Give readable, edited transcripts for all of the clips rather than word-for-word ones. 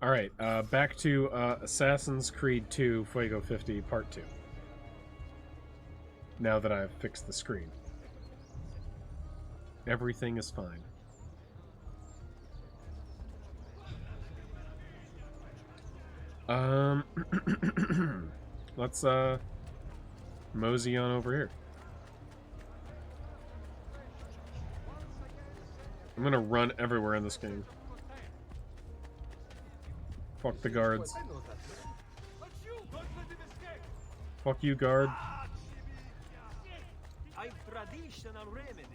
Alright, back to Assassin's Creed 2 Fuego 50 Part 2. Now that I've fixed the screen. Everything is fine. Let's mosey on over here. I'm gonna run everywhere in this game. Fuck the guards. Fuck you, guard. I've traditional remedies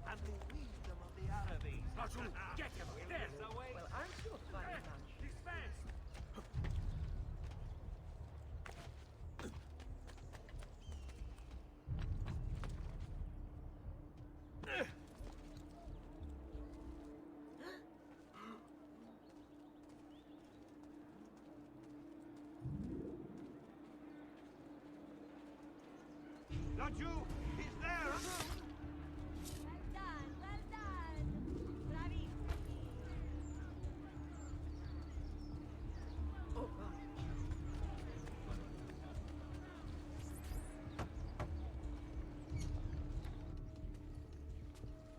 and the wisdom of the Arabs. Get him! There's a way. Well, aren't you a funny bunch? Dispense! Not you! He's there! Well done! Bravissimi! Oh,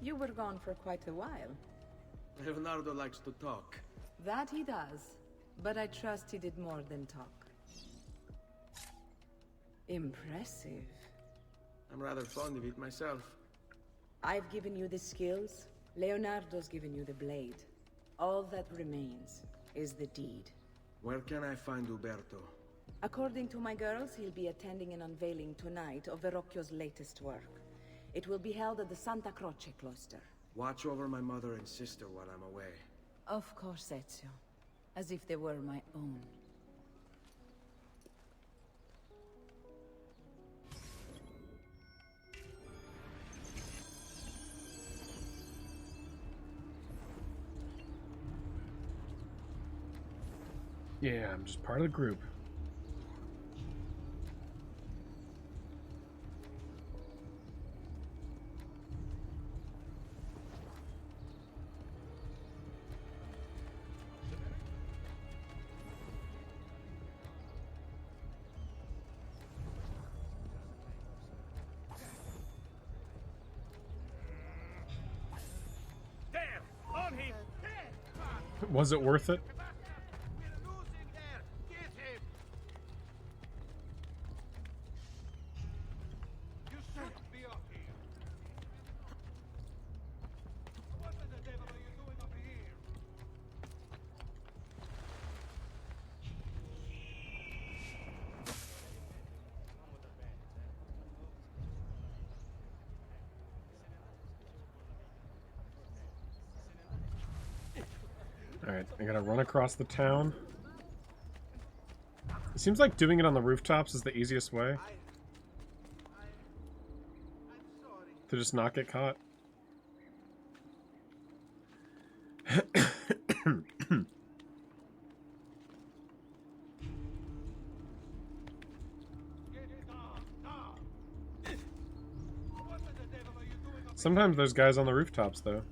You were gone for quite a while. Leonardo likes to talk. That he does. But I trust he did more than talk. Impressive. I'm rather fond of it myself. I've given you the skills. Leonardo's given you the blade. All that remains is the deed. Where can I find Uberto? According to my girls, he'll be attending an unveiling tonight of Verrocchio's latest work. It will be held at the Santa Croce cloister. Watch over my mother and sister while I'm away. Of course, Ezio. As if they were my own. Yeah, I'm just part of the group. there! On him! Was it worth it? We're losing there! Get him! You shouldn't be up here! What the devil are you doing up here? Alright, I gotta run across the town. It seems like doing it on the rooftops is the easiest way I'm sorry. to just not get caught. Get down! Now! What the devil are you doing up Sometimes there's guys on the rooftops, though.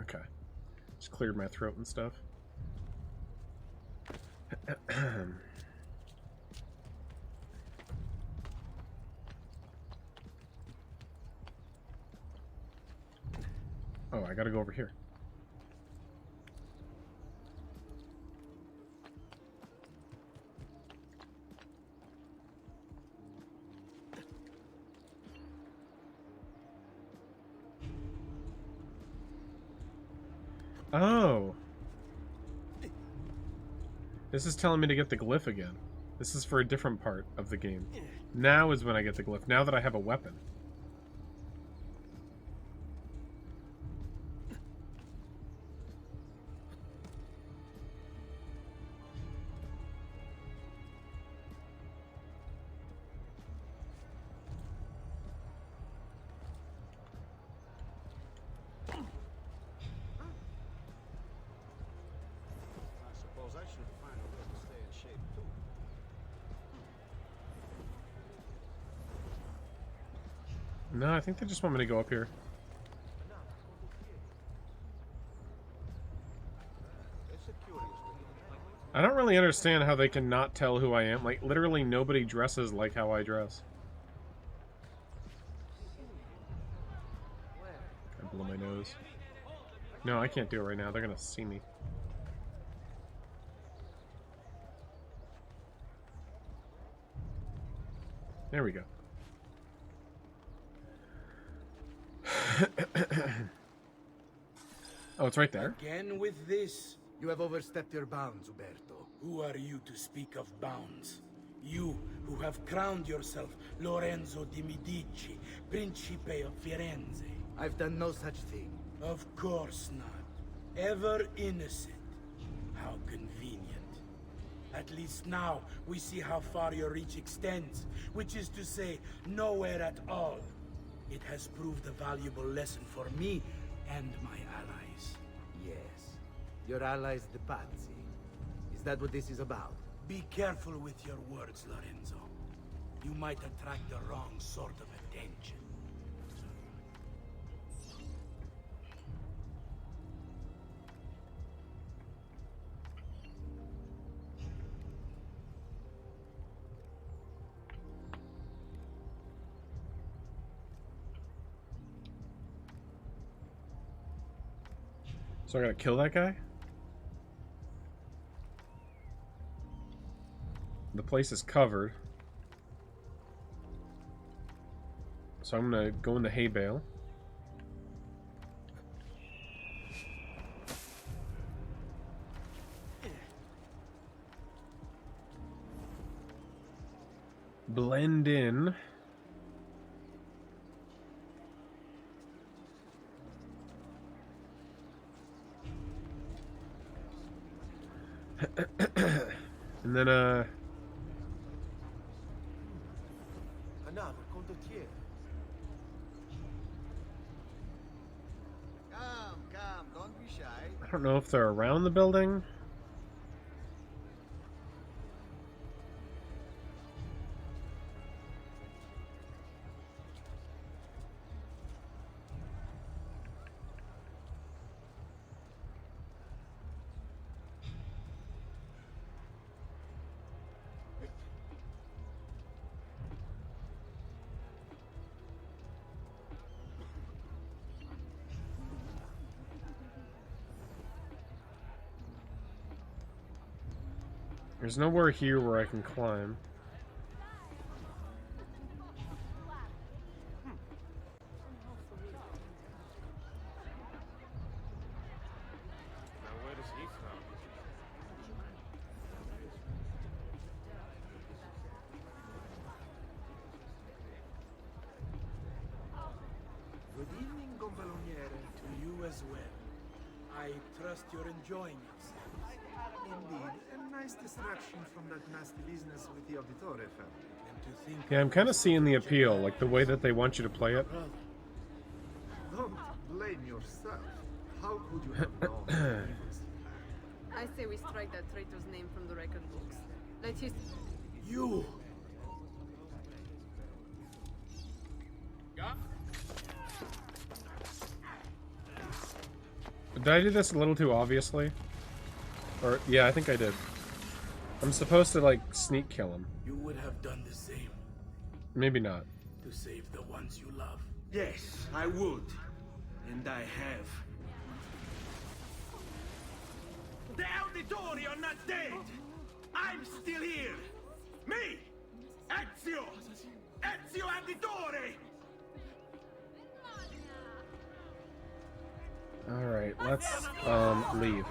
Okay. Just cleared my throat and stuff. Oh, I gotta go over here. Oh. This is telling me to get the glyph again. This is for a different part of the game. Now is when I get the glyph, now that I have a weapon. No, I think they just want me to go up here. I don't really understand how they can not tell who I am. Like, literally nobody dresses like how I dress. I blow my nose. No, I can't do it right now. They're gonna see me. There we go. Oh, it's right there. Again with this? You have overstepped your bounds, Uberto. Who are you to speak of bounds? You who have crowned yourself Lorenzo di Medici, Principe of Firenze. I've done no such thing. Of course not. Ever innocent. How convenient. At least now we see how far your reach extends, which is to say, nowhere at all. It has proved a valuable lesson for me and my allies. Yes. Your allies, the Pazzi. Is that what this is about? Be careful with your words, Lorenzo. You might attract the wrong sort of attention. So I gotta kill that guy? The place is covered. So I'm gonna go in the hay bale. Blend in. And then, Another condottiere. Come, don't be shy. I don't know if they're around the building. There's nowhere here where I can climb. Now where is he from? Good evening, Gonfaloniere. To you as well. I trust you're enjoying yourselves. Indeed, a nice distraction from that nasty business with the Auditore family. And to think Yeah, I'm kind of seeing the appeal, like the way that they want you to play it. brother. Don't blame yourself. How could you have known? I say we strike that traitor's name from the record books. Let his... You! Did I do this a little too obviously? Or, yeah, I think I did. I'm supposed to, like, sneak kill him. You would have done the same Maybe not. to save the ones you love. Yes, I would. And I have. The Auditori are not dead! I'm still here! Me! Ezio! Ezio Auditore! Alright, let's, leave.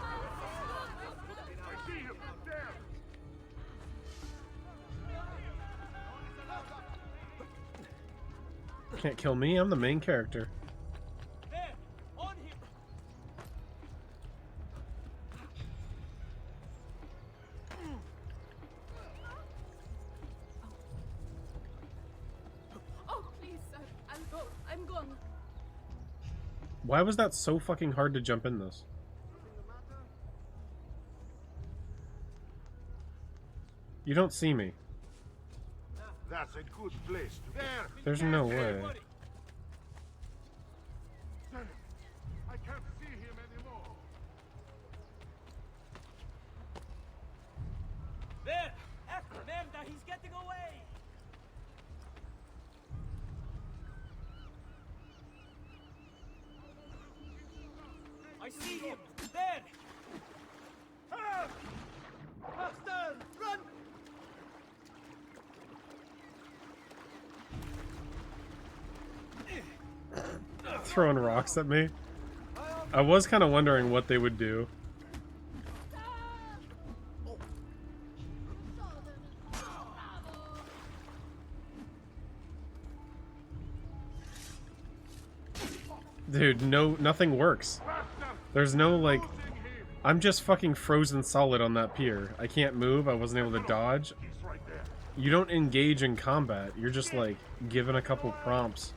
Can't kill me, I'm the main character. There! On him! Oh, please, sir. I'll go. I'm gone. Why was that so fucking hard to jump in this? You don't see me. That's a good place to there. There's no way. I can't see him anymore. There! Merda, he's getting away! I see him! There! Ah! Faster! Run! Throwing rocks at me. I was kind of wondering what they would do. Dude, nothing works. There's no, like... I'm just fucking frozen solid on that pier. I can't move, I wasn't able to dodge. You don't engage in combat, you're just, like, given a couple prompts.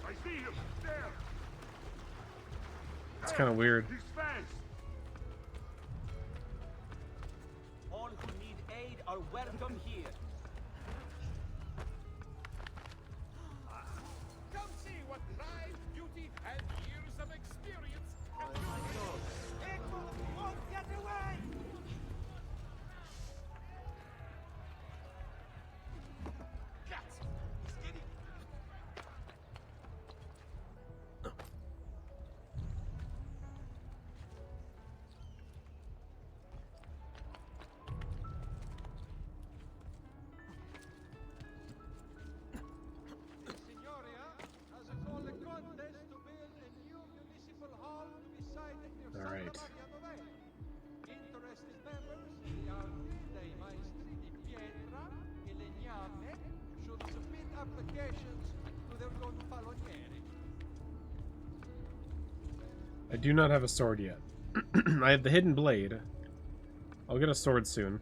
It's kind of weird. All who need aid are welcome here. Come see what life, beauty, and years of experience can do. Echo won't get away! Cats, steady. Signoria has a call a contest to build a new municipal hall to be sited near All right. Santa Maria Novella. Interested members in the arte dei maestri di pietra e legname should submit applications to their gonfaloniere. I do not have a sword yet. I have the hidden blade. I'll get a sword soon.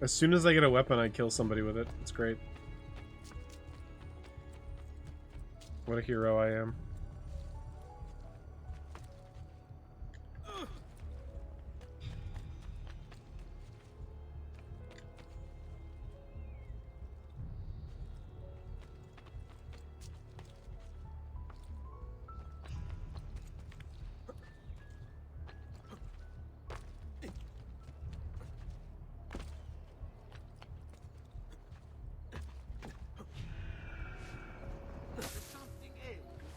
As soon as I get a weapon, I kill somebody with it. It's great. What a hero I am. Something else.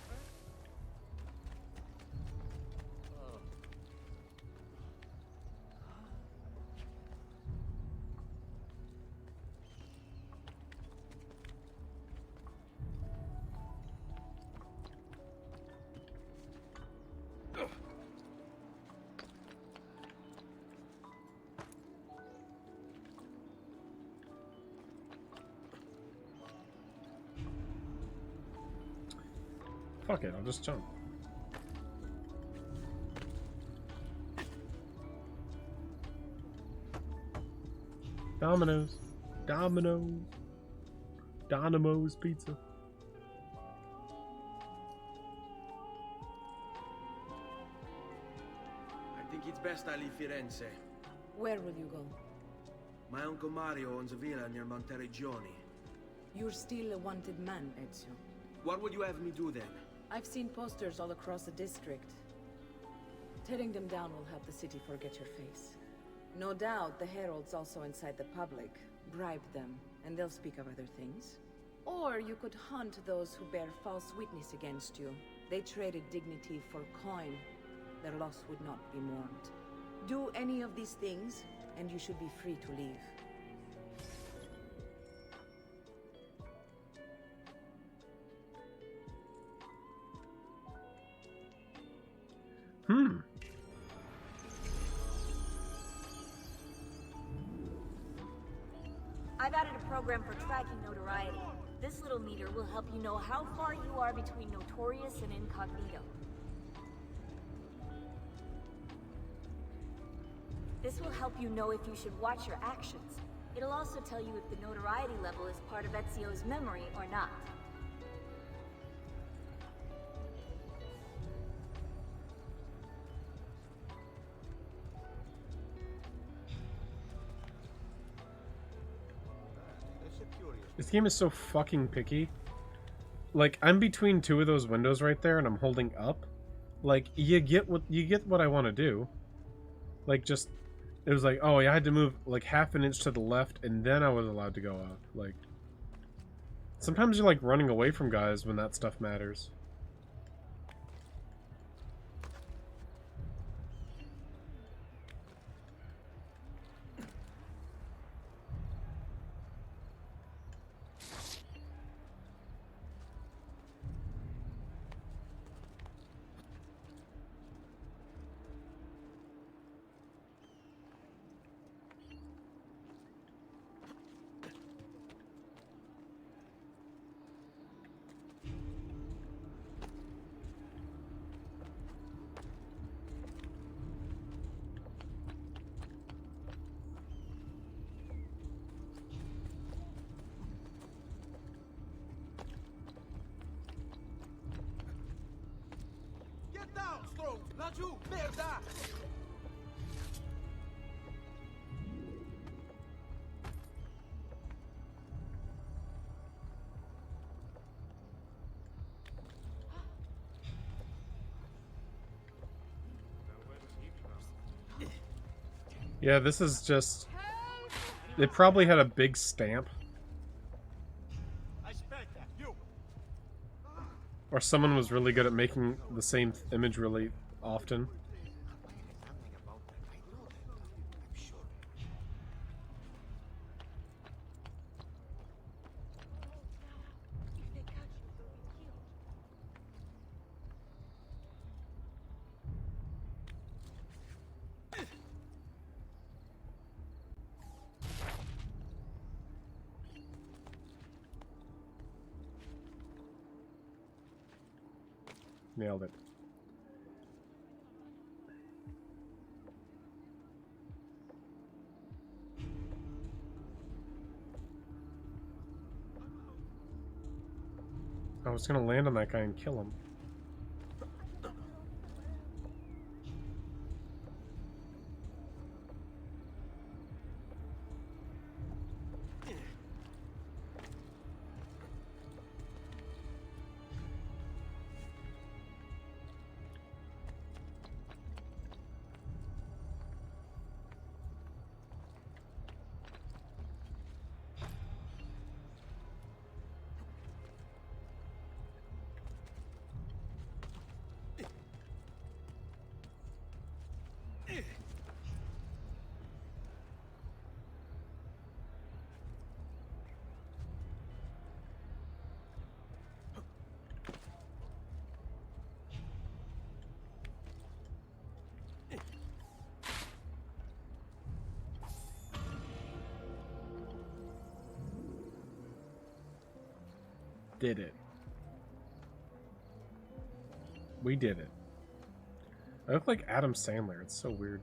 Fuck it, I'll just jump. Domino's. Domino's. Domino's Pizza. I think it's best I leave Firenze. Where will you go? My uncle Mario owns a villa near Monteregioni. You're still a wanted man, Ezio. What would you have me do then? I've seen posters all across the district. Tearing them down will help the city forget your face. No doubt the heralds also incite the public. Bribe them, and they'll speak of other things. Or you could hunt those who bear false witness against you. They traded dignity for coin. Their loss would not be mourned. Do any of these things, and you should be free to leave. I've added a program for tracking notoriety. This little meter will help you know how far you are between notorious and incognito. This will help you know if you should watch your actions. It'll also tell you if the notoriety level is part of Ezio's memory or not. This game is so fucking picky. Like, I'm between two of those windows right there and I'm holding up. Like, you get what I want to do. Like, just it was like, oh, I had to move like half an inch to the left and then I was allowed to go up. Like, sometimes you're like running away from guys when that stuff matters. Get down, Strong! Laggiù, merda! Yeah, this is just... It probably had a big stamp. Or someone was really good at making the same image really often. Nailed it. I was gonna land on that guy and kill him. Did it. We did it. I look like Adam Sandler. It's so weird.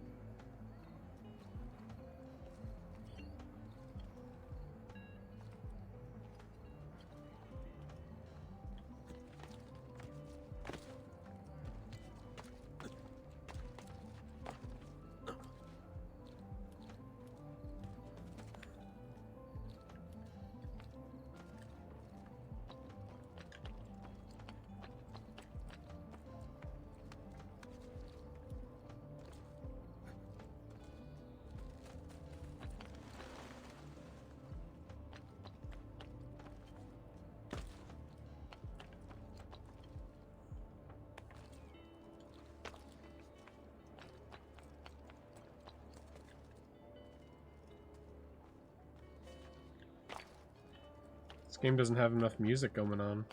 This game doesn't have enough music going on.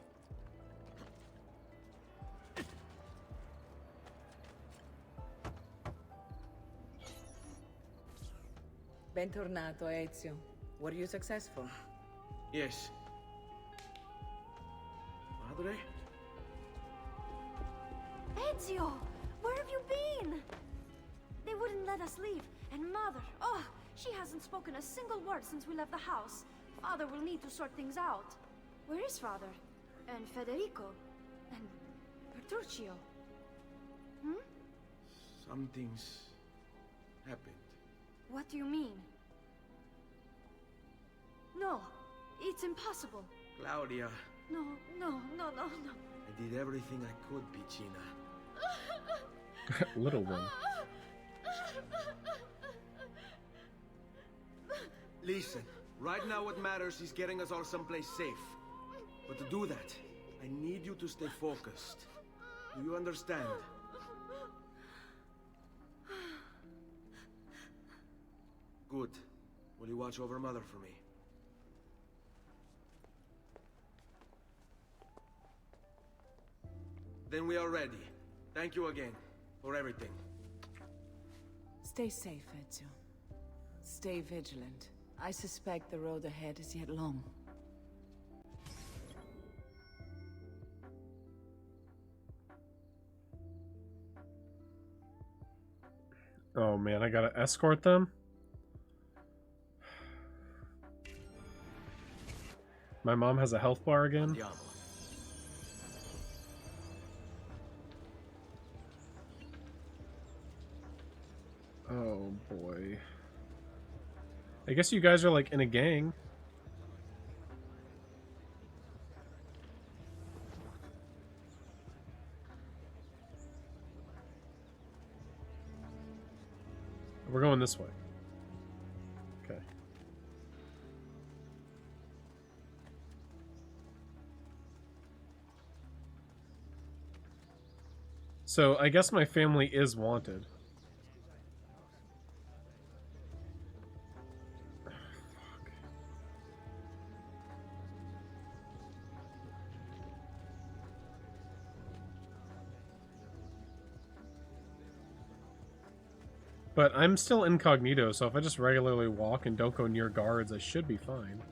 Bentornato, Ezio. Were you successful? Yes. Madre? Ezio! Where have you been? They wouldn't let us leave. And Mother, oh, she hasn't spoken a single word since we left the house. Father will need to sort things out. Where is Father? And Federico? And Petruccio? Hmm? Something's happened. What do you mean? No, it's impossible. Claudia, No, no, no, no, no. I did everything I could, Piccina. Little one. Listen, right now what matters is getting us all someplace safe. But to do that, I need you to stay focused. Do you understand? Good. Will you watch over Mother for me? Then we are ready. Thank you again for everything. Stay safe, Ezio. Stay vigilant. I suspect the road ahead is yet long. Oh man, I gotta escort them? My mom has a health bar again? Andiamo. Oh boy. I guess you guys are like in a gang. We're going this way. Okay. So I guess my family is wanted. But I'm still incognito, so if I just regularly walk and don't go near guards, I should be fine.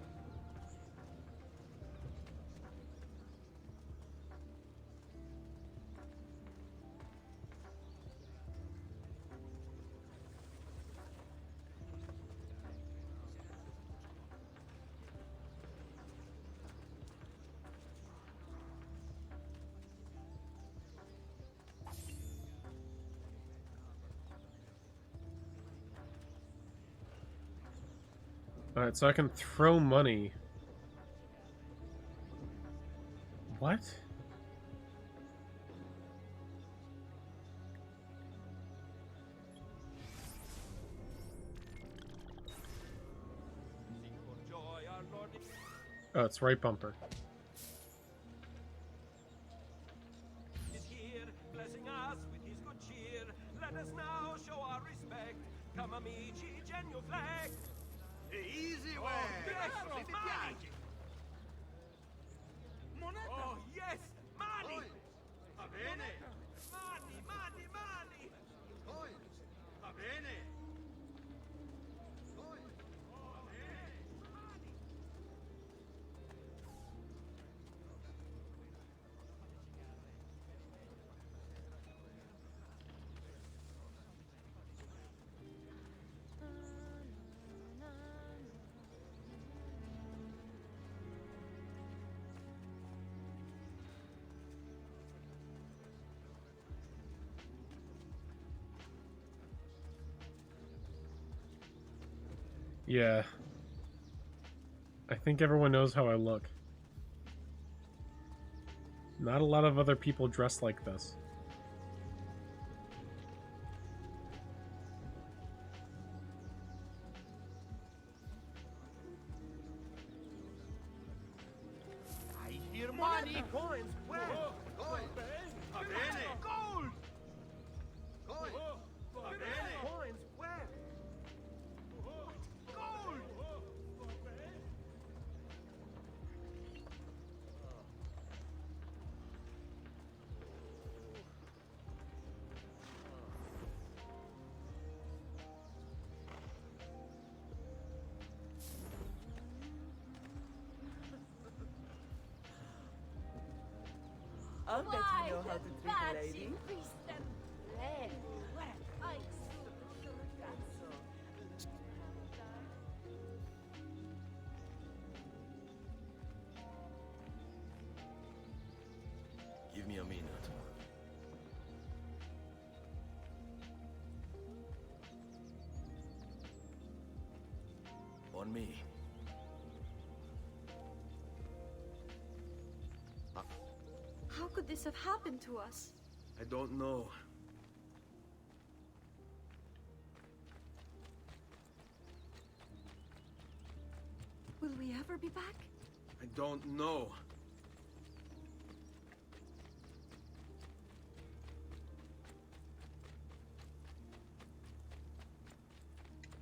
Alright, so I can throw money. What? Oh, it's right bumper. Is here, blessing us with his good cheer. Let us now show our respect. Come amici, genuflect. Easy Oh, yes, money. Oh, yes, money. Va bene. Money, money, money. Va bene. Yeah. I think everyone knows how I look. Not a lot of other people dress like this. I hear money. Coins. Where? Va bene. Gold. Va bene. Coins. Where? Gold. I'll bet you know how to treat a lady. Give me a minute. On me. How could this have happened to us? I don't know. Will we ever be back? I don't know.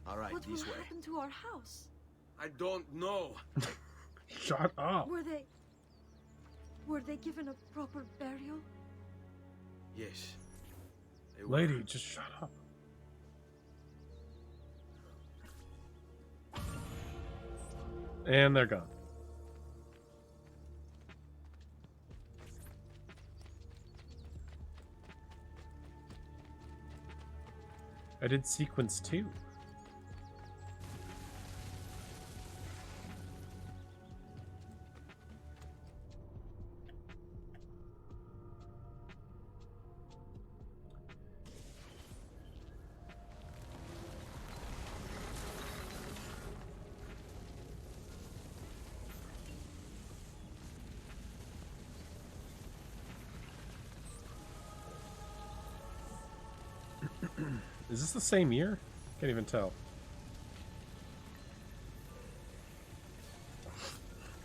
All right, What will this way. happen to our house? I don't know. Shut up. Were they given a proper burial? Yes. They were. Lady, just shut up. And they're gone. I did sequence 2. Is this the same year? Can't even tell.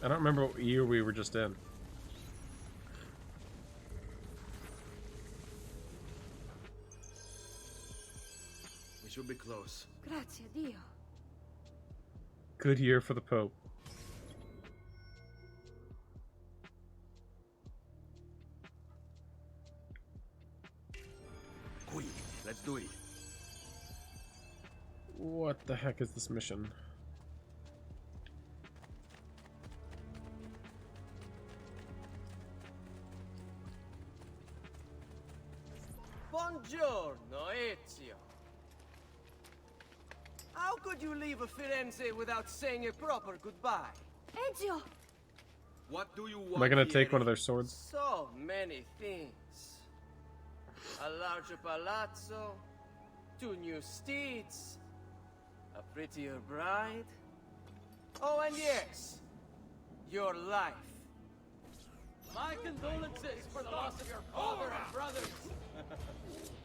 I don't remember what year we were just in. We should be close. Grazie a Dio. Good year for the Pope. Quick, let's do it. What the heck is this mission? Buongiorno, Ezio. How could you leave Firenze without saying a proper goodbye? Ezio! What do you want? Am I gonna here? take one of their swords? So many things. A larger palazzo, 2 new steeds, a prettier bride. Oh, and yes, your life. My condolences for the loss of your father and brothers.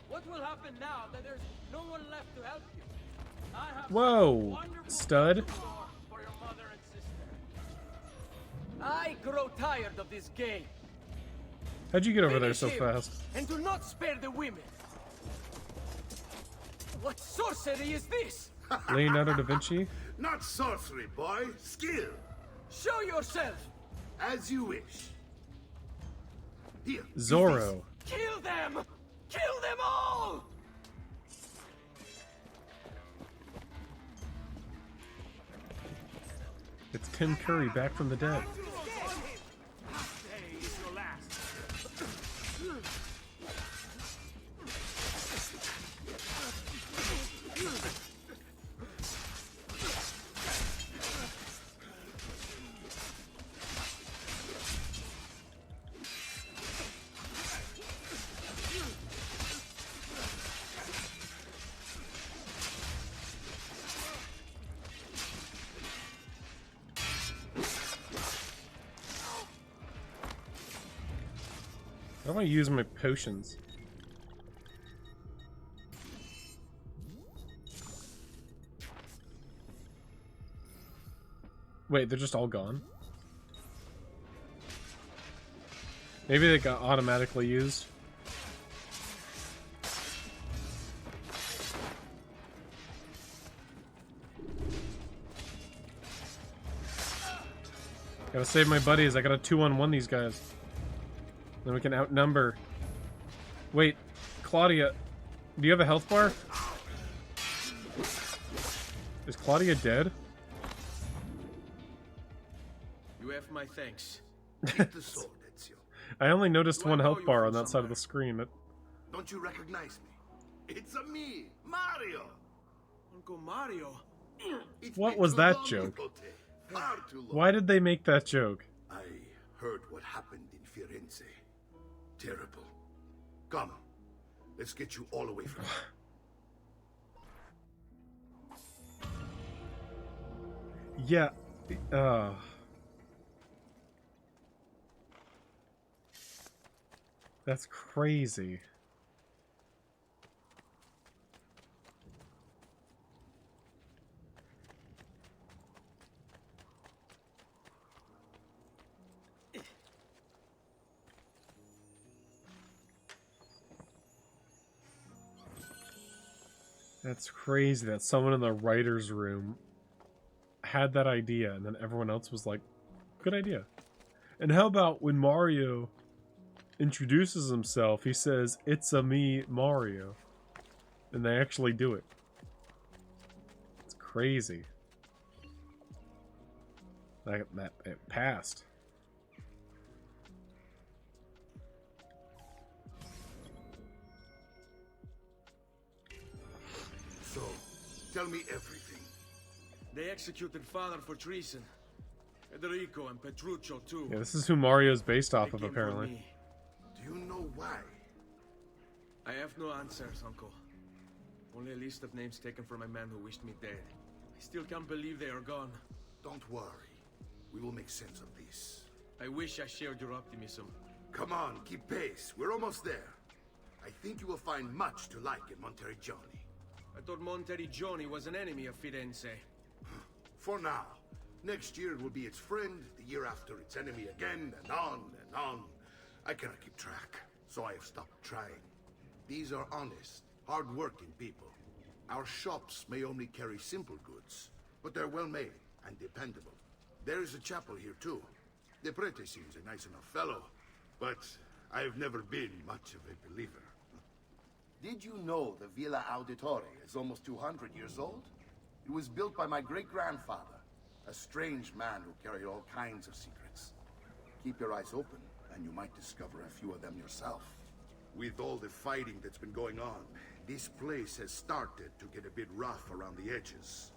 What will happen now that there's no one left to help you? I have Whoa, wonderful stud. news for your mother and sister. I grow tired of this game. How'd you get over there Finish so him, fast? and do not spare the women. What sorcery is this? Leonardo da Vinci? Not sorcery, boy. Skill. Show yourself. As you wish. Here. Zorro. Kill them! Kill them all! It's Tim Curry back from the dead. I don't want to use my potions. Wait, they're just all gone? Maybe they got automatically used. Gotta save my buddies. I got a 2-on-1 these guys. Then we can outnumber. Wait, Claudia, do you have a health bar? Is Claudia dead? You have my thanks. Take the sword, Ezio. I only noticed Do I one know health you bar from on that side of the somewhere? screen. Don't you recognize me? It's a me, Mario. Uncle Mario. It's What been was too that long, joke? Nipote. Far too long. Why did they make that joke? I heard what happened in Firenze. Terrible. Come, let's get you all away from here. Yeah. That's crazy. That's crazy that someone in the writer's room had that idea and then everyone else was like, good idea. And how about when Mario introduces himself, he says, "It's a me, Mario." And they actually do it. It's crazy. Like that it passed. So, tell me everything. They executed father for treason. Federico and Petruccio too. Yeah, this is who Mario's based off They of, came for apparently. me. Do you know why? I have no answers, Uncle. Only a list of names taken from a man who wished me dead. I still can't believe they are gone. Don't worry. We will make sense of this. I wish I shared your optimism. Come on, keep pace. We're almost there. I think you will find much to like in Monteriggioni. I thought Monteriggioni was an enemy of Firenze. For now. Next year it will be its friend, the year after its enemy again, and on and on. I cannot keep track, so I have stopped trying. These are honest, hard-working people. Our shops may only carry simple goods, but they're well-made and dependable. There is a chapel here, too. The prete seems a nice enough fellow, but I have never been much of a believer. Did you know the Villa Auditore is almost 200 years old? It was built by my great-grandfather, a strange man who carried all kinds of secrets. Keep your eyes open, and you might discover a few of them yourself. With all the fighting that's been going on, this place has started to get a bit rough around the edges.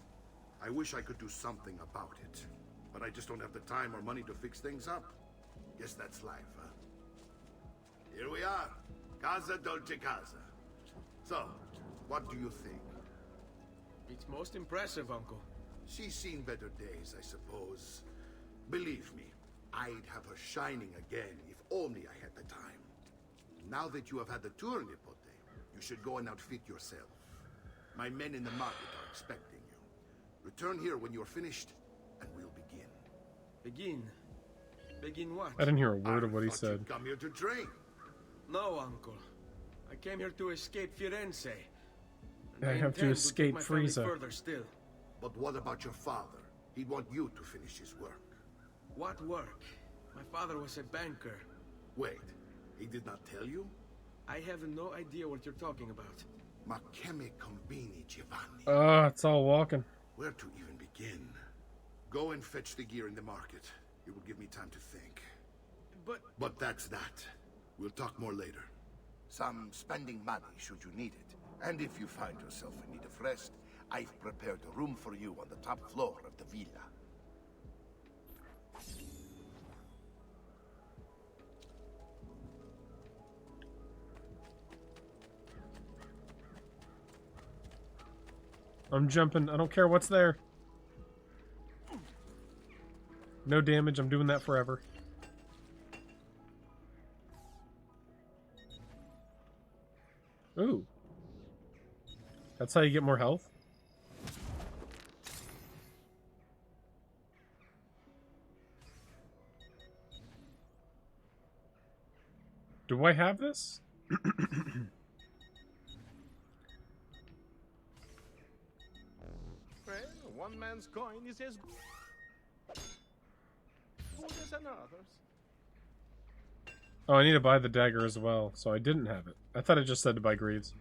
I wish I could do something about it, but I just don't have the time or money to fix things up. Guess that's life, huh? Here we are. Casa Dolce Casa. So, what do you think? It's most impressive, Uncle. She's seen better days, I suppose. Believe me, I'd have her shining again if only I had the time. Now that you have had the tour, Nipote, you should go and outfit yourself. My men in the market are expecting you. Return here when you're finished, and we'll begin. Begin? Begin what? I didn't hear a word of what he thought said. you'd come here to train. No, Uncle. I came here to escape Firenze. And I have to intend escape take my family Frieza. further still. But what about your father? He'd want you to finish his work. What work? My father was a banker. Wait, he did not tell you? I have no idea what you're talking about. Ma che me combini, Giovanni? It's all walking. Where to even begin? Go and fetch the gear in the market. It will give me time to think. But that's that. We'll talk more later. Some spending money should you need it. And if you find yourself in need of rest, I've prepared a room for you on the top floor of the villa. I'm jumping. I don't care what's there. No damage. I'm doing that forever. Ooh. That's how you get more health? Do I have this? Well, one man's coin is as good as another's. Oh, I need to buy the dagger as well, so I didn't have it. I thought it just said to buy greaves.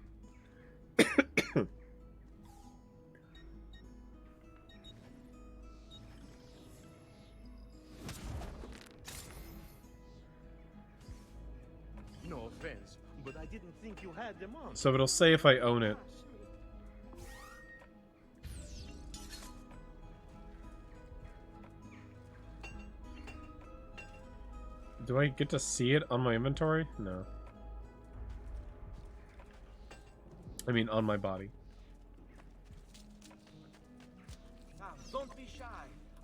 offense, but I didn't think you had them on. So it'll say if I own it. Do I get to see it on my inventory? No. I mean, on my body. Now, don't be shy.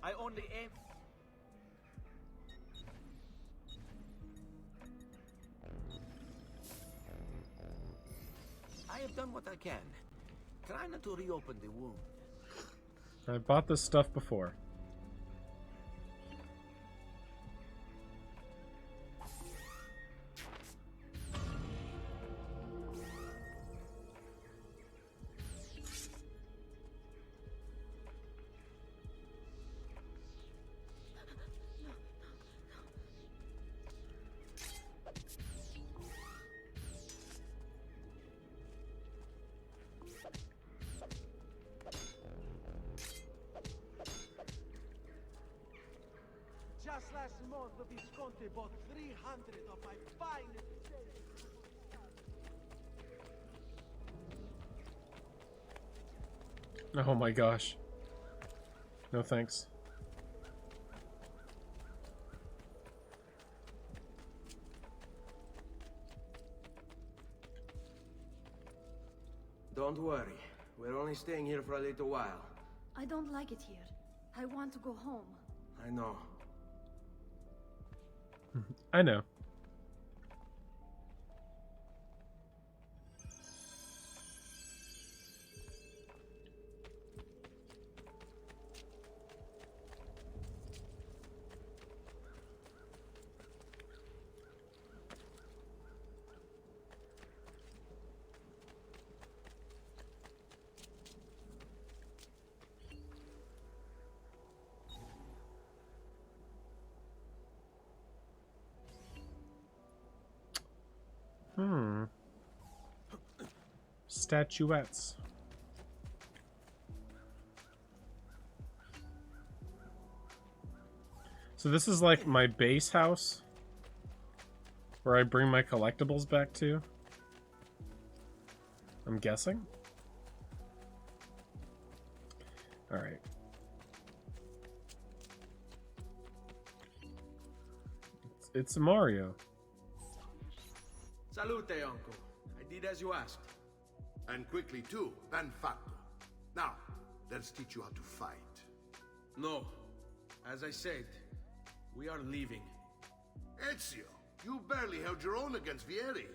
I only aim. I have done what I can. Try not to reopen the wound. I bought this stuff before. Just last month, the Visconti bought 300 of my finest steaks. Oh my gosh. No thanks. Don't worry. We're only staying here for a little while. I don't like it here. I want to go home. I know. I know. Statuettes. So this is like my base house where I bring my collectibles back to. I'm guessing. All right. It's Mario. Salute, uncle. I did as you asked. And quickly too, ben fatto. Now, let's teach you how to fight. No. As I said, we are leaving. Ezio, you barely held your own against Vieri.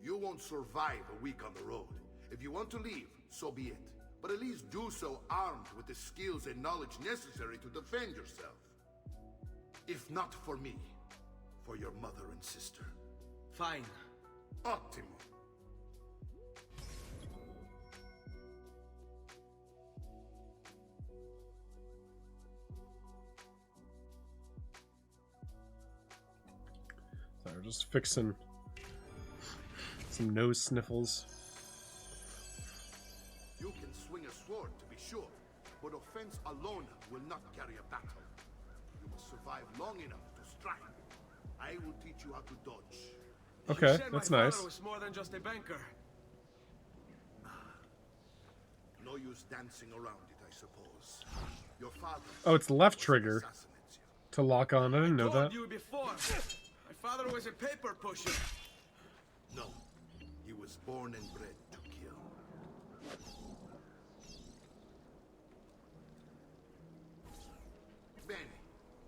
You won't survive a week on the road. If you want to leave, so be it. But at least do so armed with the skills and knowledge necessary to defend yourself. If not for me, for your mother and sister. Fine. Ottimo. So we're just fixing some nose sniffles. You can swing a sword, to be sure, but offense alone will not carry a battle. You must survive long enough to strike. I will teach you how to dodge. Okay, You said that's my nice. father was more than just a banker. No use dancing around it, I suppose. Your father... Oh, it's left trigger to lock on. I didn't know Told that. you before. My father was a paper pusher. No. He was born and bred to kill. Bene,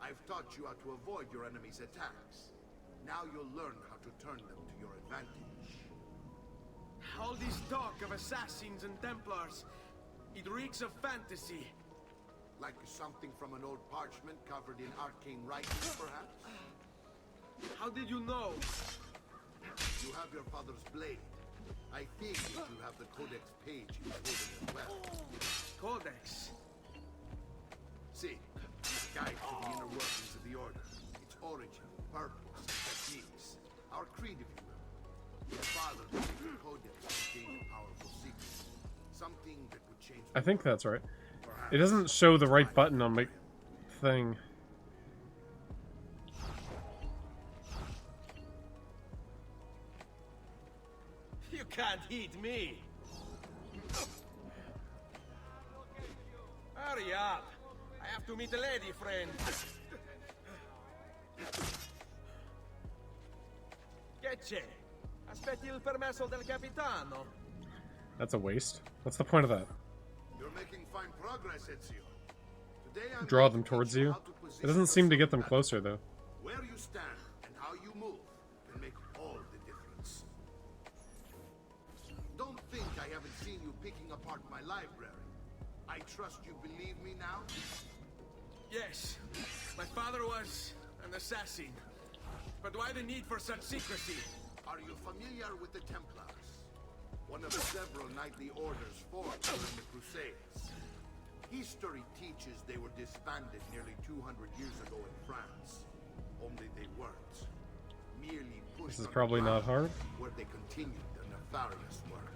I've taught you how to avoid your enemy's attacks. Now you'll learn how to turn them to your advantage. All this talk of assassins and Templars, it reeks of fantasy. Like something from an old parchment covered in arcane writing, perhaps? How did you know? You have your father's blade. I think you have the Codex page he was holding as well. Codex? See, this guide to the inner workings of the Order. Its origin, purpose, and techniques. Our creed, if you will. Your father believed the Codex contained a powerful secret. Something that would change the I think world. that's right. It doesn't show the right button on my thing. You can't hit me. Hurry up. I have to meet the lady friend. Che c'è? Aspetti il permesso del capitano. That's a waste. What's the point of that? You're making fine progress, Ezio. Today I'm Draw going them to towards teach you? how to It position doesn't seem to yourself get them in closer, though. battle. Where you stand and how you move can make all the difference. Don't think I haven't seen you picking apart my library. I trust you believe me now? Yes, my father was an assassin. But why the need for such secrecy? Are you familiar with the Templars? One of several knightly orders formed during the Crusades. History teaches they were disbanded nearly 200 years ago in France. Only they weren't. Merely pushed This is probably not hard. where they continued their nefarious work.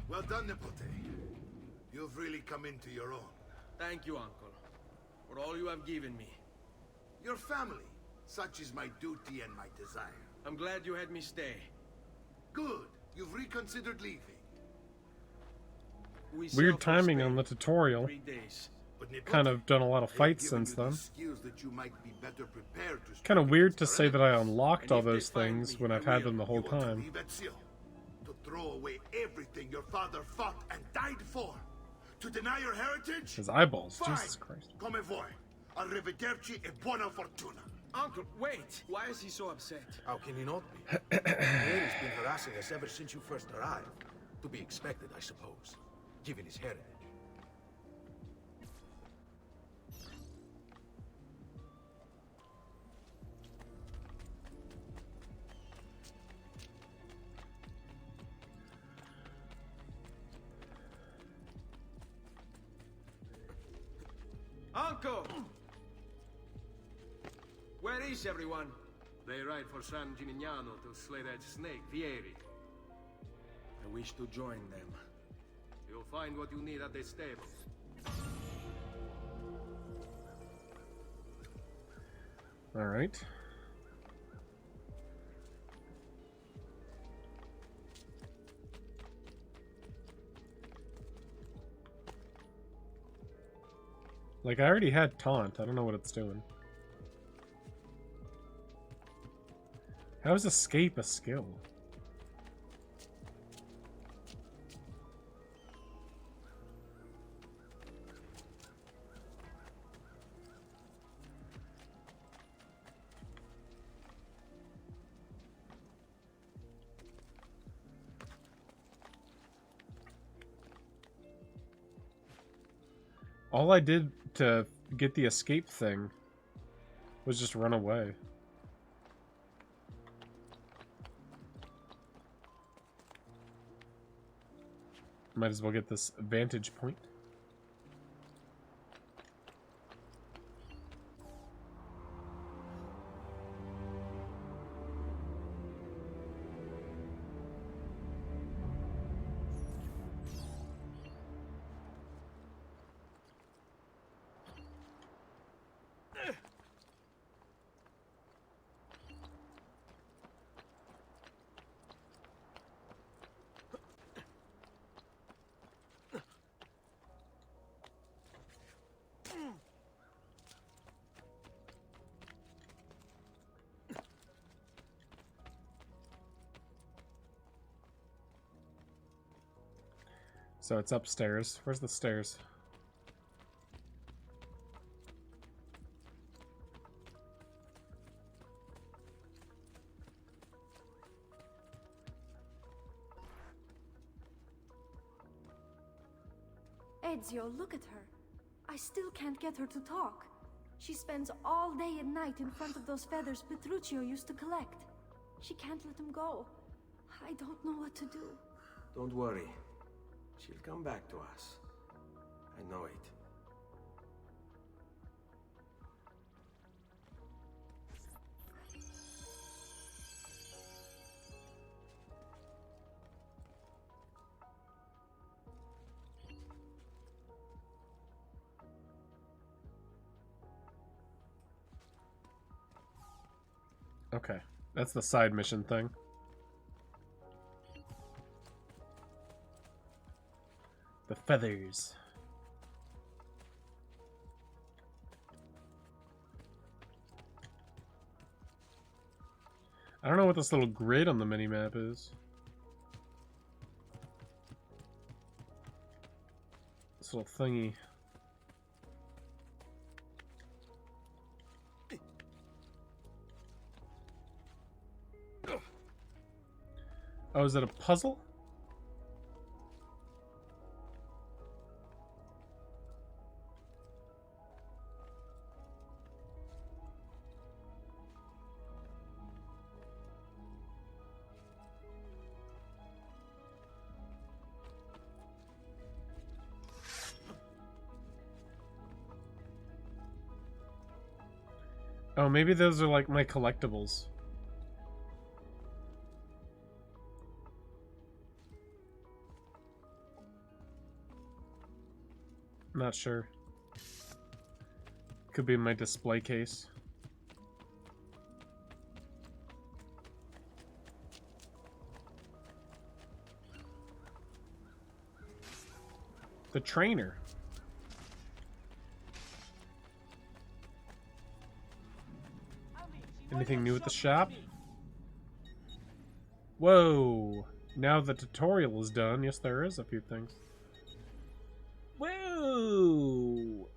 Well done, Nipote. You've really come into your own. Thank you, Uncle, for all you have given me. Your family. Such is my duty and my desire. I'm glad you had me stay. Good. You've reconsidered leaving. We Weird sailed for timing Spain on the tutorial. 3 days. But Nipote, Kind of done a lot of I have fights given since you then. these skills that you might be better prepared to Kind of strike weird against to our say that I enemies. unlocked And all if they those find things me, when I I've had will. them the whole You want to time. leave, Ezio? To throw away everything your father fought and died for? To deny your heritage? His eyeballs, Fine. Jesus Christ. Come vuoi. Arrivederci e buona fortuna. Uncle, wait! Why is he so upset? How can he not be? Harry's been harassing us ever since you first arrived. To be expected, I suppose, given his heritage. Uncle! Where is everyone? They ride for San Gimignano to slay that snake, Vieri. I wish to join them. You'll find what you need at the stable. Alright. Like, I already had taunt. I don't know what it's doing. How is escape a skill? All I did to get the escape thing was just run away. Might as well get this vantage point. So it's upstairs. Where's the stairs? Ezio, look at her. I still can't get her to talk. She spends all day and night in front of those feathers Petruchio used to collect. She can't let him go. I don't know what to do. Don't worry. She'll come back to us. I know it. Okay, that's the side mission thing. The feathers. I don't know what this little grid on the minimap is. This little thingy. Oh, is it a puzzle? Oh, maybe those are like my collectibles. Not sure. Could be my display case. The trainer. Anything new at the shop? Whoa! Now the tutorial is done. Yes, there is a few things. Whoa!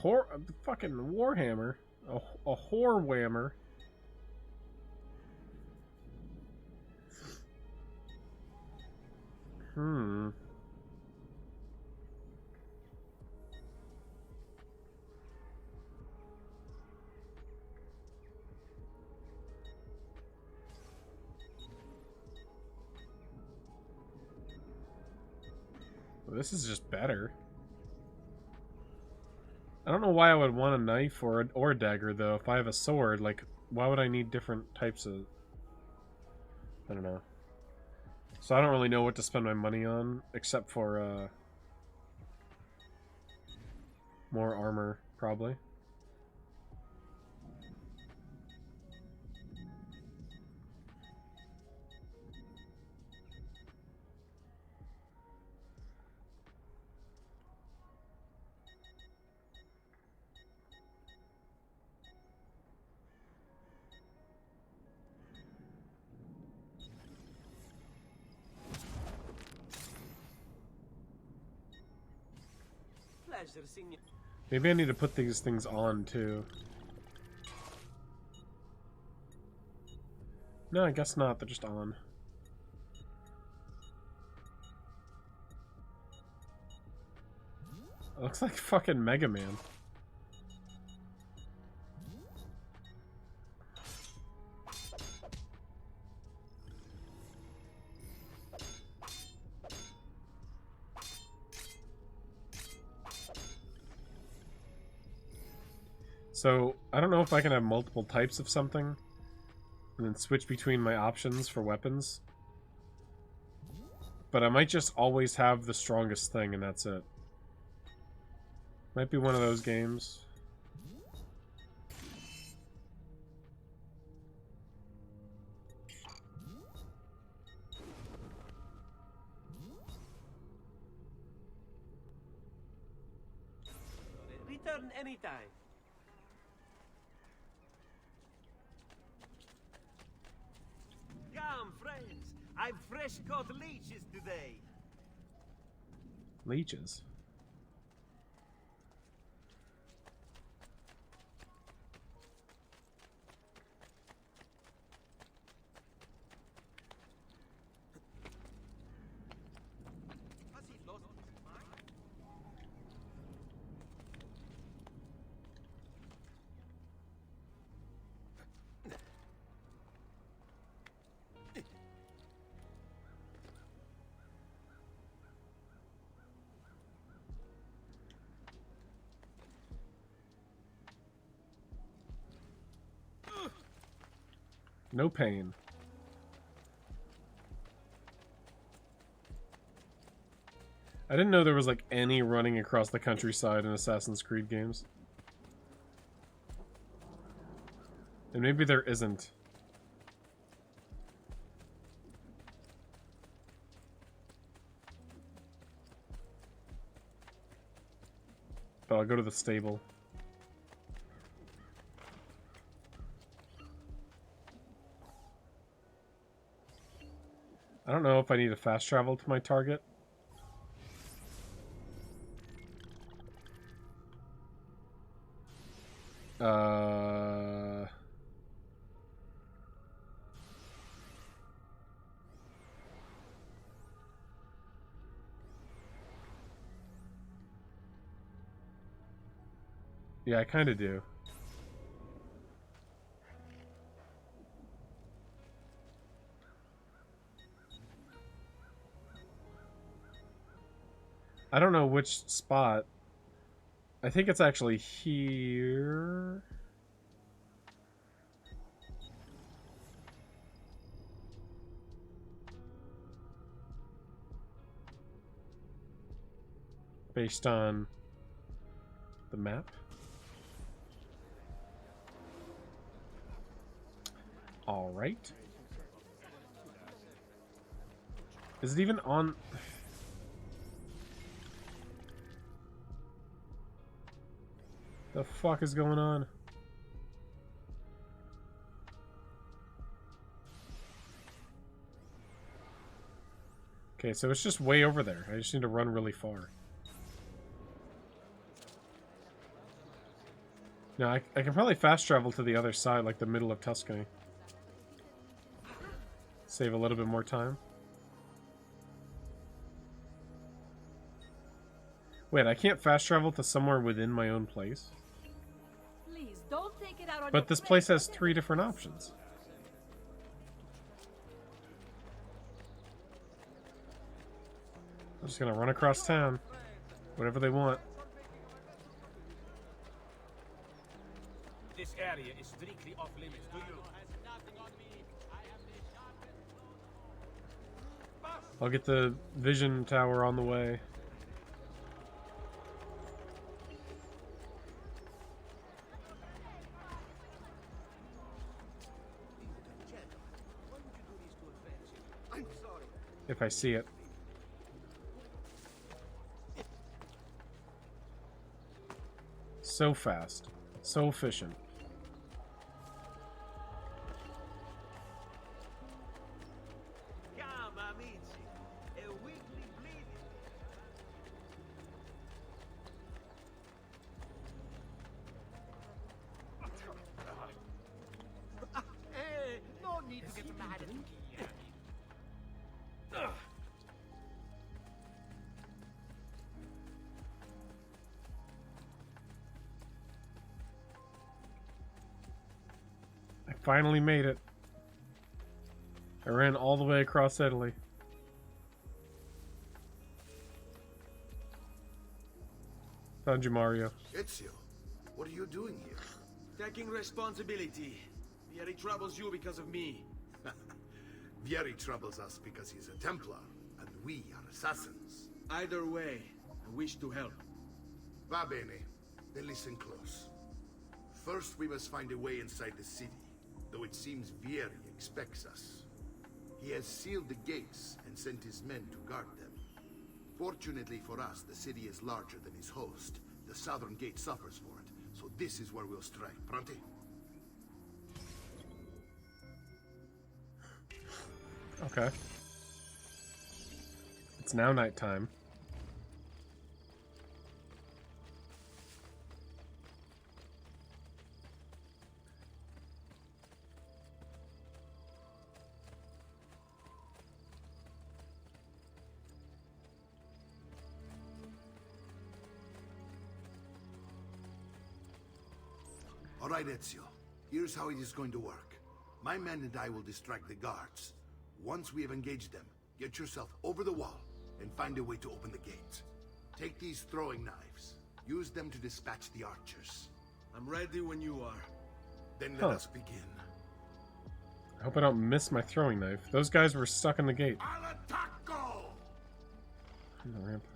A fucking warhammer. A whore whammer. Hmm. Well, this is just better. I don't know why I would want a knife or a dagger, though. If I have a sword, like, why would I need different types of... I don't know. So I don't really know what to spend my money on, except for, more armor, probably. Maybe I need to put these things on, too. No, I guess not. They're just on. It looks like fucking Mega Man. So, I don't know if I can have multiple types of something and then switch between my options for weapons. But I might just always have the strongest thing and that's it. Might be one of those games. Return anytime. Come, friends. I've fresh caught leeches today. Leeches? Has he lost his mind? No pain. I didn't know there was like any running across the countryside in Assassin's Creed games. And maybe there isn't. But I'll go to the stable. I don't know if I need to fast travel to my target. Yeah, I kind of do. I don't know which spot. I think it's actually here. Based on the map. All right. Is it even on? The fuck is going on? Okay, so it's just way over there. I just need to run really far. No, I can probably fast travel to the other side, like the middle of Tuscany. Save a little bit more time. Wait, I can't fast travel to somewhere within my own place? Please, don't take it out on But this place has 3 different options. I'm just gonna run across town. Whatever they want. This area is strictly off limits to you. I'll get the vision tower on the way. If I see it. So fast. So efficient. No need to get mad at me. I finally made it. I ran all the way across Italy. Found you, Mario. Ezio, what are you doing here? Taking responsibility. Vieri troubles you because of me. Vieri troubles us because he's a Templar, and we are assassins. Either way, I wish to help. Va bene. Then listen close. First, we must find a way inside the city, though it seems Vieri expects us. He has sealed the gates and sent his men to guard them. Fortunately for us, the city is larger than his host. The southern gate suffers for it, so this is where we'll strike. Pronti? Okay. It's now nighttime. All right, Ezio. Here's how it is going to work. My men and I will distract the guards. Once we have engaged them, get yourself over the wall and find a way to open the gate. Take these throwing knives. Use them to dispatch the archers. I'm ready when you are. Then let us begin. I hope I don't miss my throwing knife. Those guys were stuck in the gate. In the rampart.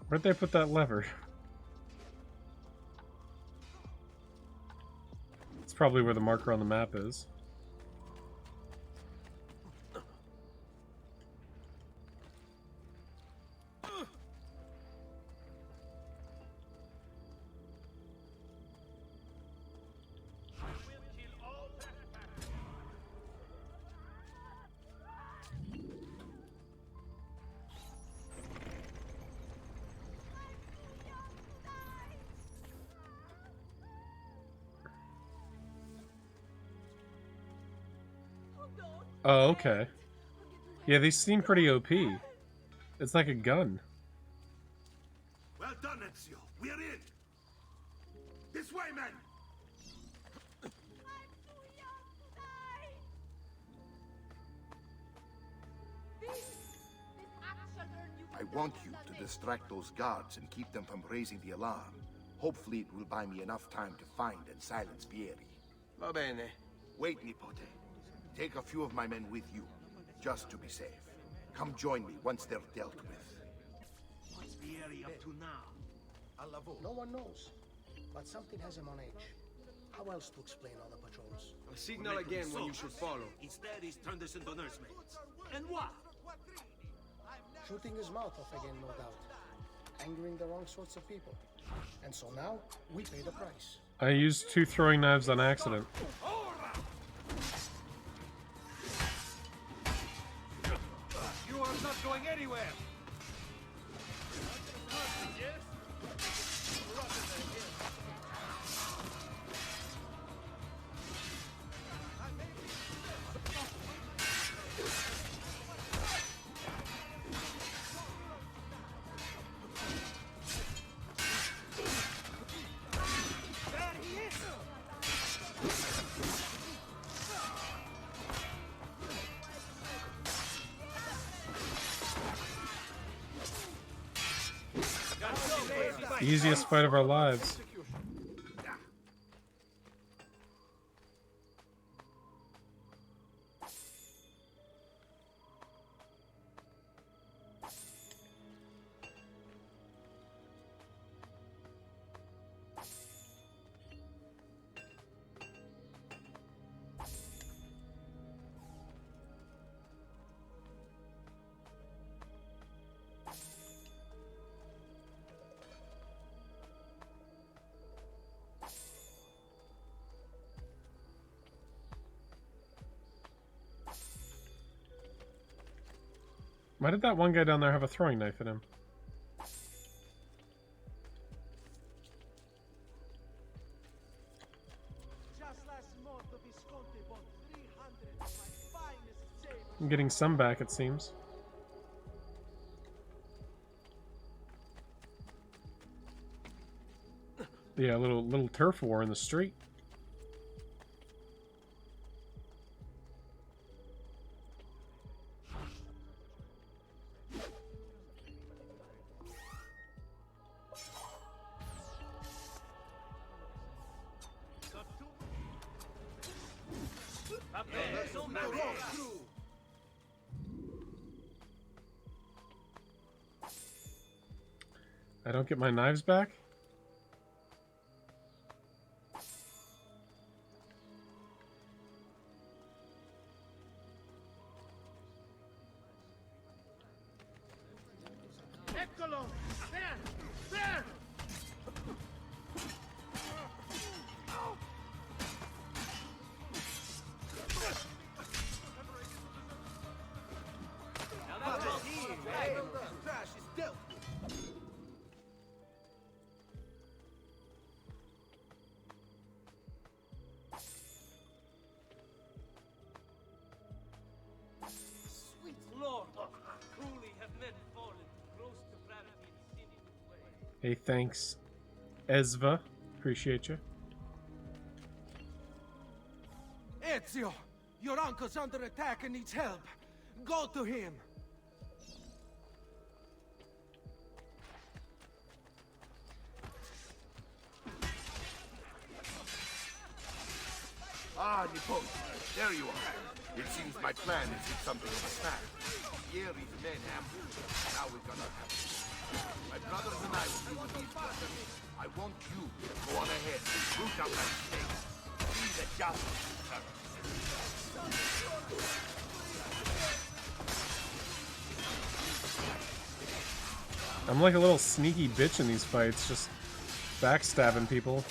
Where'd they put that lever? It's probably where the marker on the map is. Oh, okay. Yeah, these seem pretty OP. It's like a gun. Well done, Ezio. We're in. This way, men. I want you to distract those guards and keep them from raising the alarm. Hopefully it will buy me enough time to find and silence Vieri. Va bene. Wait, Nipote. Take a few of my men with you, just to be safe. Come join me once they're dealt with. What's Vieri up to now? No one knows, but something has him on edge. How else to explain all the patrols? A signal again when you should follow. Instead, he's turned us into nursemaids. And what? Shooting his mouth off again, no doubt. Angering the wrong sorts of people. And so now, we pay the price. I used 2 throwing knives on accident. You are not going anywhere! Easiest fight of our lives. Why did that one guy down there have a throwing knife in him? I'm getting some back, it seems. Yeah, a little turf war in the street. I don't get my knives back? Hey, thanks, Ezva. Appreciate you. Ezio! Your uncle's under attack and needs help. Go to him! Ah, Nippon, there you are. It seems my plan is hit something of a snap. Yeri's men ambushed. Now we're gonna have to. My brothers and I will deal with these guys. I want you to go on ahead and root out that snake. Be the justice, sir. I'm like a little sneaky bitch in these fights, just backstabbing people.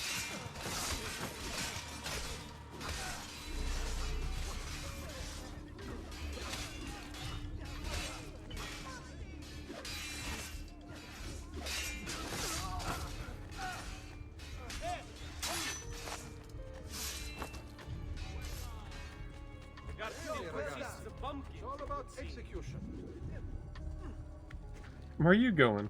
It's all about execution. Where are you going?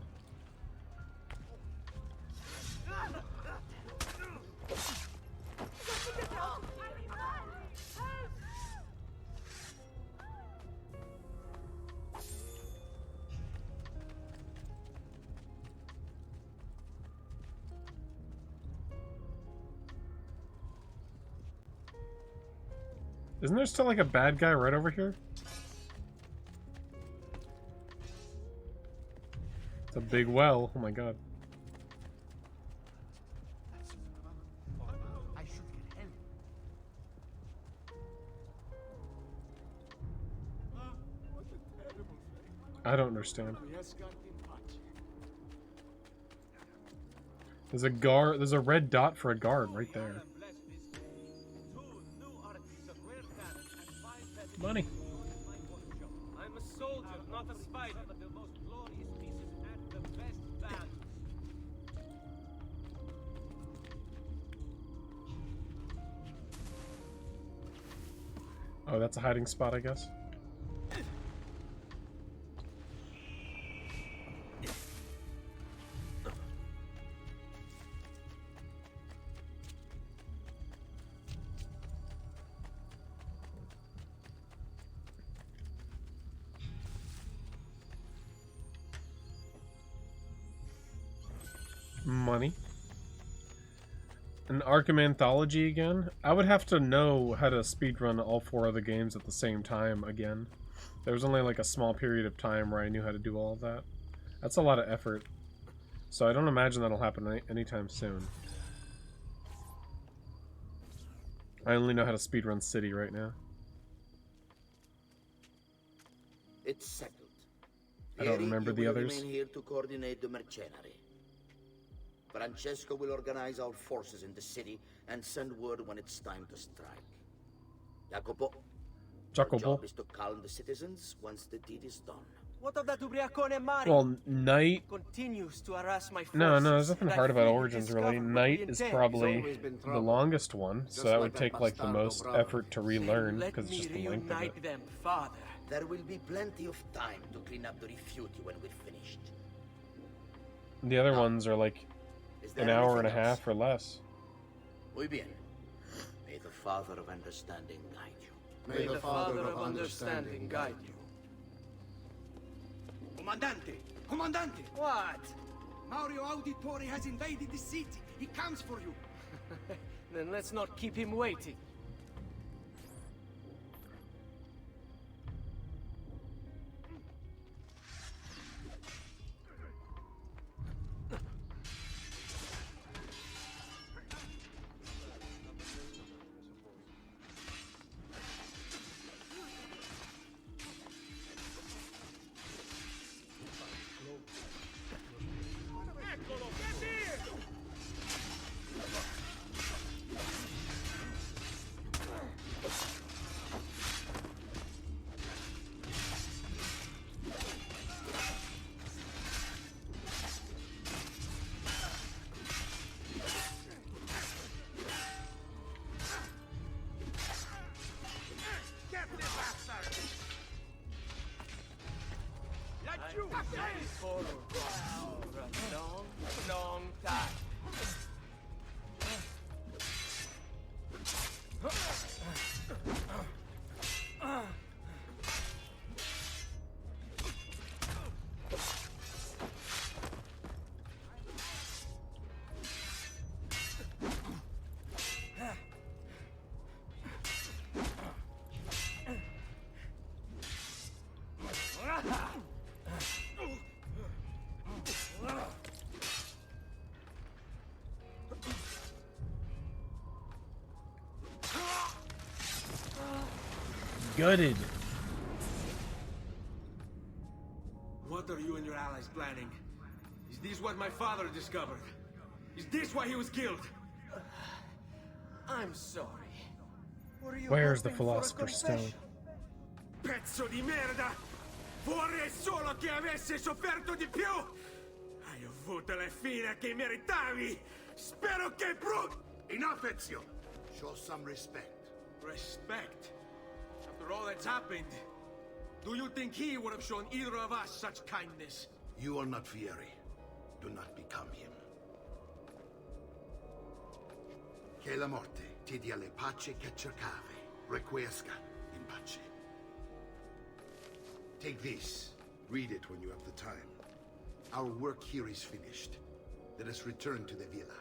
Isn't there still like a bad guy right over here? It's a big well. Oh my god. I should get help. I don't understand. There's a guard. There's a red dot for a guard right there. Money. I'm a soldier, not a spider. The most glorious pieces at the best value. Oh, that's a hiding spot, I guess. Money. An Arkham Anthology again? I would have to know how to speedrun all 4 of the games at the same time again. There was only like a small period of time where I knew how to do all of that. That's a lot of effort. So I don't imagine that'll happen anytime soon. I only know how to speedrun City right now. It's settled. I don't remember the others. Remain here to coordinate the mercenary. Francesco will organize our forces in the city and send word when it's time to strike. Jacopo, your job is to calm the citizens once the deed is done. What of that ubriacone Mario? Well, Knight... Continues to harass my forces. No, there's nothing hard about Origins, really. Knight is probably the longest one, so that would take, like, the most effort to relearn, because it's just the length of it. Them, Father. There will be plenty of time to clean up the refuge when we're finished. The other ones are, like, an hour and a half or less. Muy bien. May the Father of Understanding guide you. May the Father of Understanding guide you. Comandante! Comandante! What? Mario Auditore has invaded the city. He comes for you. Then let's not keep him waiting. For a long, long time. Gutted. What are you and your allies planning? Is this what my father discovered? Is this why he was killed? I'm sorry. Where's the Philosopher's Stone? Pezzo di merda! Vorrei solo che avessi sofferto di più! Hai avuto la fine che meritavi! Spero che Enough, Ezio! Show some respect. Respect? After all that's happened, do you think he would have shown either of us such kindness? You are not Fieri. Do not become him. Che la morte ti dia le pace che cercavi. Requiesca in pace. Take this. Read it when you have the time. Our work here is finished. Let us return to the villa.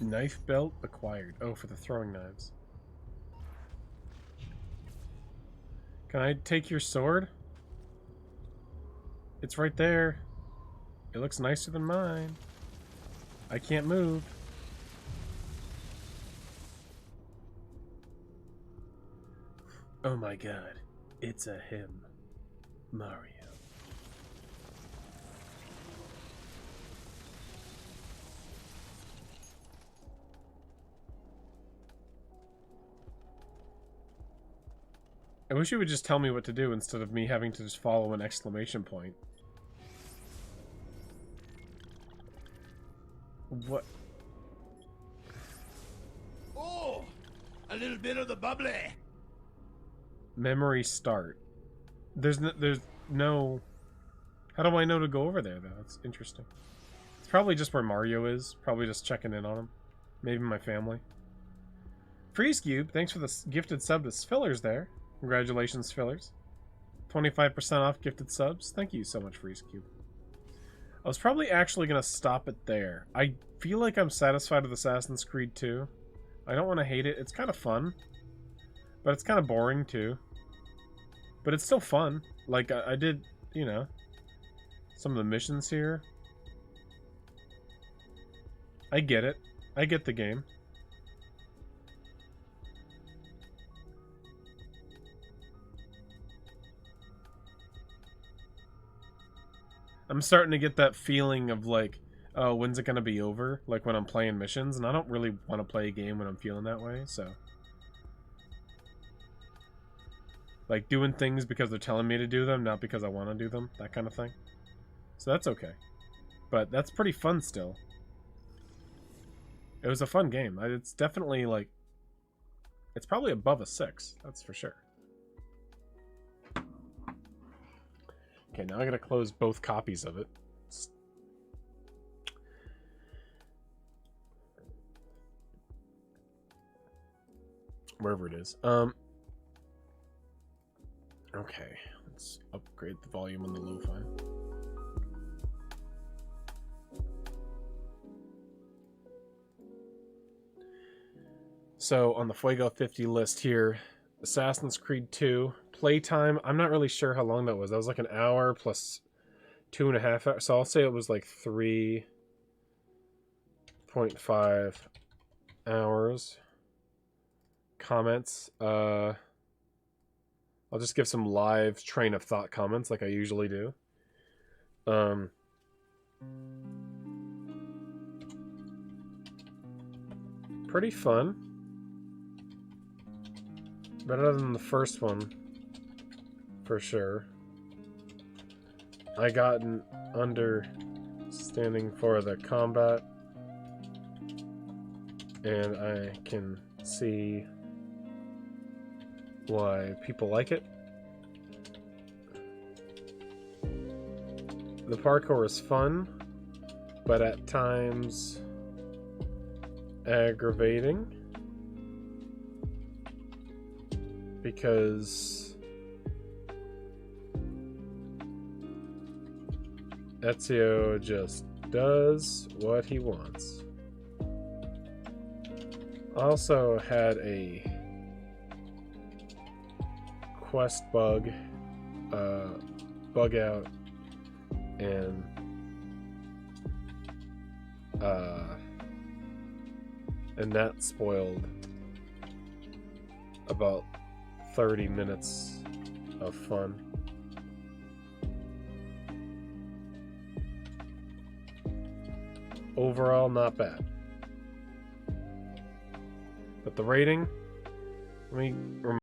Knife belt acquired. Oh, for the throwing knives. Can I take your sword? It's right there. It looks nicer than mine. I can't move. Oh my god. It's a him. Mario. I wish you would just tell me what to do instead of me having to just follow an exclamation point. What? Oh! A little bit of the bubbly! Memory start. There's no... How do I know to go over there, though? That's interesting. It's probably just where Mario is. Probably just checking in on him. Maybe my family. Freeze Cube, thanks for the gifted sub to Fillers there. Congratulations, Fillers. 25% off gifted subs. Thank you so much, Freeze Cube. I was probably actually going to stop it there. I feel like I'm satisfied with Assassin's Creed 2. I don't want to hate it. It's kind of fun. But it's kind of boring, too. But it's still fun. Like, I did, you know, some of the missions here. I get it. I get the game. I'm starting to get that feeling of like, oh, when's it gonna be over? Like when I'm playing missions, and I don't really want to play a game when I'm feeling that way, so. Like doing things because they're telling me to do them, not because I want to do them, that kind of thing. So that's okay. But that's pretty fun still. It was a fun game. It's definitely like, it's probably above a 6, that's for sure. Okay, now I gotta close both copies of it. Wherever it is. Okay, let's upgrade the volume on the lo-fi. So, on the Fuego 50 list here, Assassin's Creed 2, playtime, I'm not really sure how long that was. That was like an hour plus 2.5 hours. So I'll say it was like 3.5 hours. Comments. I'll just give some live train of thought comments like I usually do. Pretty fun. Better than the first one, for sure. I got an understanding for the combat. and I can see why people like it. The parkour is fun, but at times aggravating, because Ezio just does what he wants. Also had a quest bug out, and that spoiled about 30 minutes of fun. Overall, not bad. But the rating, let me remind